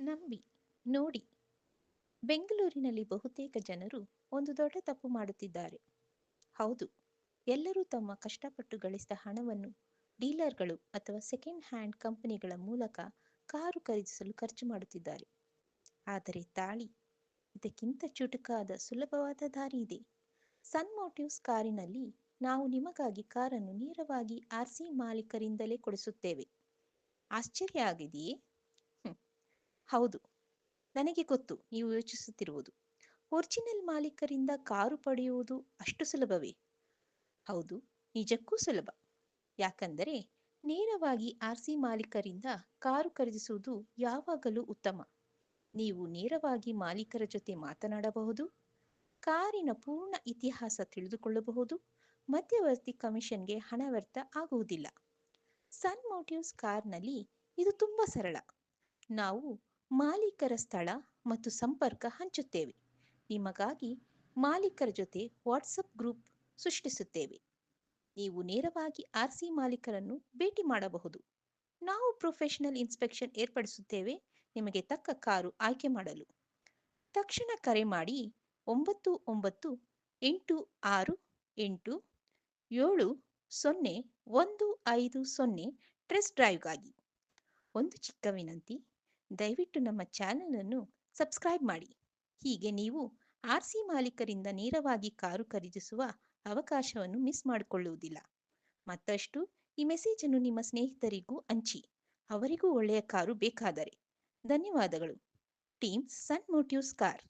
ನಂಬಿ ನೋಡಿ, ಬೆಂಗಳೂರಿನಲ್ಲಿ ಬಹುತೇಕ ಜನರು ಒಂದು ದೊಡ್ಡ ತಪ್ಪು ಮಾಡುತ್ತಿದ್ದಾರೆ. ಹೌದು, ಎಲ್ಲರೂ ತಮ್ಮ ಕಷ್ಟಪಟ್ಟು ಗಳಿಸಿದ ಹಣವನ್ನು ಡೀಲರ್ಗಳು ಅಥವಾ ಸೆಕೆಂಡ್ ಹ್ಯಾಂಡ್ ಕಂಪನಿಗಳ ಮೂಲಕ ಕಾರು ಖರೀದಿಸಲು ಖರ್ಚು ಮಾಡುತ್ತಿದ್ದಾರೆ. ಆದರೆ ತಾಳಿ, ಇದಕ್ಕಿಂತ ಚುಟುಕಾದ ಸುಲಭವಾದ ದಾರಿ ಇದೆ. ಸನ್ ಮೋಟಿವ್ಸ್ ಕಾರಿನಲ್ಲಿ ನಾವು ನಿಮಗಾಗಿ ಕಾರನ್ನು ನೇರವಾಗಿ ಆರ್ಸಿ ಮಾಲೀಕರಿಂದಲೇ ಕೊಡಿಸುತ್ತೇವೆ. ಆಶ್ಚರ್ಯ ಆಗಿದೆಯೇ? ಹ್ಮ್, ಹೌದು, ನನಗೆ ಗೊತ್ತು ನೀವು ಯೋಚಿಸುತ್ತಿರುವುದು. ಒರಿಜಿನಲ್ ಮಾಲೀಕರಿಂದ ಕಾರು ಪಡೆಯುವುದು ಅಷ್ಟು ಸುಲಭವೇ? ಹೌದು, ನಿಜಕ್ಕೂ ಸುಲಭ. ಯಾಕಂದರೆ ನೇರವಾಗಿ ಆರ್ಸಿ ಮಾಲೀಕರಿಂದ ಕಾರು ಖರೀದಿಸುವುದು ಯಾವಾಗಲೂ ಉತ್ತಮ. ನೀವು ನೇರವಾಗಿ ಮಾಲೀಕರ ಜೊತೆ ಮಾತನಾಡಬಹುದು, ಕಾರಿನ ಪೂರ್ಣ ಇತಿಹಾಸ ತಿಳಿದುಕೊಳ್ಳಬಹುದು, ಮಧ್ಯವರ್ತಿ ಕಮಿಷನ್ಗೆ ಹಣ ವ್ಯರ್ಥ ಆಗುವುದಿಲ್ಲ. ಸನ್ ಮೋಟಿವ್ಸ್ ಕಾರ್ನಲ್ಲಿ ಇದು ತುಂಬಾ ಸರಳ. ನಾವು ಮಾಲೀಕರ ಸ್ಥಳ ಮತ್ತು ಸಂಪರ್ಕ ಹಂಚುತ್ತೇವೆ. ನಿಮಗಾಗಿ ಮಾಲೀಕರ ಜೊತೆ ವಾಟ್ಸಪ್ ಗ್ರೂಪ್ ಸೃಷ್ಟಿಸುತ್ತೇವೆ. ನೀವು ನೇರವಾಗಿ ಆರ್ಸಿ ಮಾಲೀಕರನ್ನು ಭೇಟಿ ಮಾಡಬಹುದು. ನಾವು ಪ್ರೊಫೆಷನಲ್ ಇನ್ಸ್ಪೆಕ್ಷನ್ ಏರ್ಪಡಿಸುತ್ತೇವೆ ನಿಮಗೆ ತಕ್ಕ ಕಾರು ಆಯ್ಕೆ ಮಾಡಲು. ತಕ್ಷಣ ಕರೆ ಮಾಡಿ 9986870150 ಟೆಸ್ಟ್ ಡ್ರೈವ್ಗಾಗಿ. ಒಂದು ಚಿಕ್ಕ ವಿನಂತಿ, ದಯವಿಟ್ಟು ನಮ್ಮ ಚಾನೆಲ್ ಅನ್ನು ಸಬ್ಸ್ಕ್ರೈಬ್ ಮಾಡಿ. ಹೀಗೆ ನೀವು ಆರ್ಸಿ ಮಾಲೀಕರಿಂದ ನೇರವಾಗಿ ಕಾರು ಖರೀದಿಸುವ ಅವಕಾಶವನ್ನು ಮಿಸ್ ಮಾಡಿಕೊಳ್ಳುವುದಿಲ್ಲ. ಮತ್ತಷ್ಟು ಈ ಮೆಸೇಜ್ ಅನ್ನು ನಿಮ್ಮ ಸ್ನೇಹಿತರಿಗೂ ಹಂಚಿ, ಅವರಿಗೂ ಒಳ್ಳೆಯ ಕಾರು ಬೇಕಾದರೆ. ಧನ್ಯವಾದಗಳು. ಟೀಮ್ ಸನ್ ಮೋಟಿವ್ಸ್ ಕಾರ್.